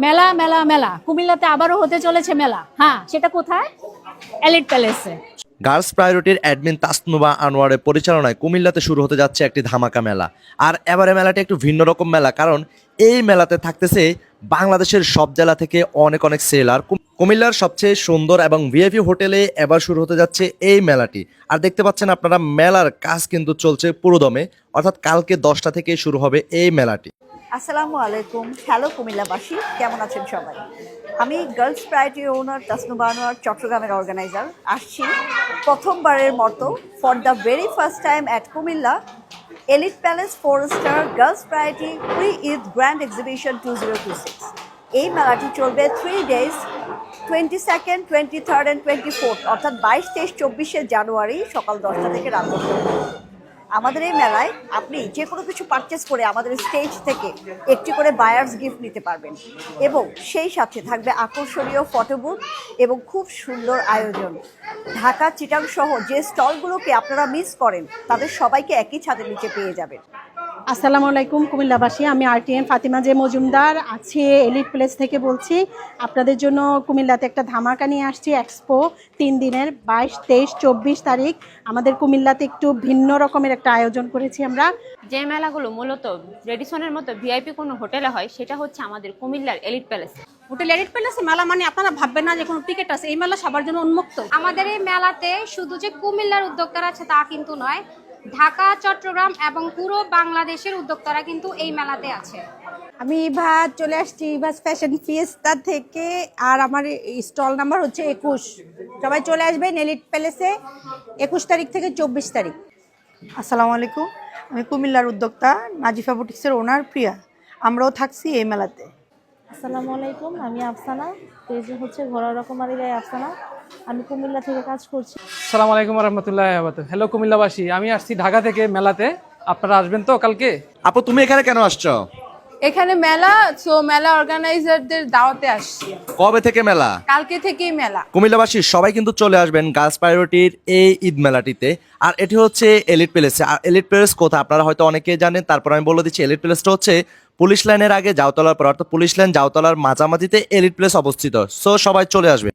মেলা মেলা মেলা কুমিল্লাতে আবারও হতে চলেছে মেলা। হ্যাঁ, সেটা কোথায়? এলিট প্যালেসে। গার্লস প্রায়োরিটির অ্যাডমিন তাসনুবা আনোয়ারের পরিচালনায় কুমিল্লাতে শুরু হতে যাচ্ছে একটি ধামাকা মেলা। আর এবারে মেলাটি একটু ভিন্ন রকম মেলা, কারণ এই মেলাতে থাকতেছে বাংলাদেশের সব জেলা থেকে অনেক অনেক সেলার। কুমিল্লার সবচেয়ে সুন্দর এবং ভিআইপি হোটেলে এবার শুরু হতে যাচ্ছে এই মেলাটি। আর দেখতে পাচ্ছেন আপনারা, মেলার কাজ কিন্তু চলছে পুরোদমে, অর্থাৎ কালকে 10টা থেকে শুরু হবে এই মেলাটি। আসসালামু আলাইকুম, হ্যালো কুমিল্লাবাসী, কেমন আছেন সবাই? আমি গার্লস প্রায়োরিটি ওনার তাসনুবা আনোয়ার, চট্টগ্রামের অর্গানাইজার, আসছি প্রথমবারের মতো for the very first time at Comilla elite palace 4 star girls priority pre Eid grand exhibition 2026। এই মেলাটি চলবে 3 days, 22nd, 23rd and 24th, অর্থাৎ 22, 23, 24শে জানুয়ারি সকাল 10টা থেকে রাত 10টা পর্যন্ত। আমাদের এই মেলায় আপনি যে কোনো কিছু পারচেস করে আমাদের স্টেজ থেকে একটি করে বায়ার্স গিফট নিতে পারবেন, এবং সেই সাথে থাকবে আকর্ষণীয় ফটো বুথ এবং খুব সুন্দর আয়োজন। ঢাকা, চিটাং সহ যে স্টলগুলোকে আপনারা মিস করেন তাদের সবাইকে একই ছাদের নিচে পেয়ে যাবেন। আসসালামু আলাইকুম কুমিল্লাবাসী, আমি আরটিএন ফাতিমা জে মজুমদার আছি, এলিট প্লেস থেকে বলছি। আপনাদের জন্য কুমিল্লাতে একটা ধামাকা নিয়ে আসছি, এক্সপো 3 দিনের 22, 23, 24 তারিখ। আমাদের কুমিল্লাতে একটু ভিন্ন রকমের একটা আয়োজন করেছি আমরা। যে মেলাগুলো মূলত রেডিসনের মতো ভিআইপি কোনো হোটেলে হয়, সেটা হচ্ছে আমাদের কুমিল্লার এলিট প্যালেস। হোটেল এলিট প্যালেসে মেলা মানে আপনারা ভাববেন না যে কোনো টিকিট আছে, এই মেলা সবার জন্য উন্মুক্ত। আমাদের এই মেলাতে শুধু যে কুমিল্লার উদ্যোক্তারা আছে তা কিন্তু নয়, ঢাকা, চট্টগ্রাম এবং পুরো বাংলাদেশের উদ্যোক্তারা কিন্তু এই মেলাতে আছে। আমি ইভা, চলে আসছি ইভাস ফ্যাশন ফিয়েস্তা থেকে, আর আমার স্টল নাম্বার হচ্ছে 21। সবাই চলে আসবেন এলিট প্যালেসে 21 তারিখ থেকে 24 তারিখ। আসসালামু আলাইকুম, আমি কুমিল্লার উদ্যোক্তা নাজিফা বুটিক্সের ওনার প্রিয়া। আমরাও থাকছি এই মেলাতে। আসসালামু আলাইকুম, আমি আফসানা, পেজ হচ্ছে ঘরোয়া রকমারি গায়ে আফসানা। আমি কুমিল্লা থেকে কাজ করছি। আসসালামু আলাইকুম রহমতুল্লাহ। হ্যালো কুমিল্লাবাসী, আমি আসছি ঢাকা থেকে মেলাতে। আপনারা আসবেন তো কালকে? আপু, তুমি এখানে কেন আসছো? এখানে মেলা, মেলা অর্গানাইজারদের দাওয়াতে আসছি। কবে থেকে মেলা? কালকে থেকেই মেলা। কুমিল্লাবাসী সবাই কিন্তু চলে আসবেন গার্লস প্রায়োরিটির এই ঈদ মেলাটিতে। আর এটি হচ্ছে এলিট প্যালেসে। আর এলিট প্যালেস কোথা আপনারা হয়তো অনেকেই জানেন, তারপর আমি বলে দিচ্ছি। এলিট প্যালেসটা হচ্ছে পুলিশ লাইনের আগে জাউতলার পর, অর্থাৎ পুলিশ লাইন জাউতলার মাঝামাঝিতে এলিট প্যালেস অবস্থিত। সো সবাই চলে আসবে।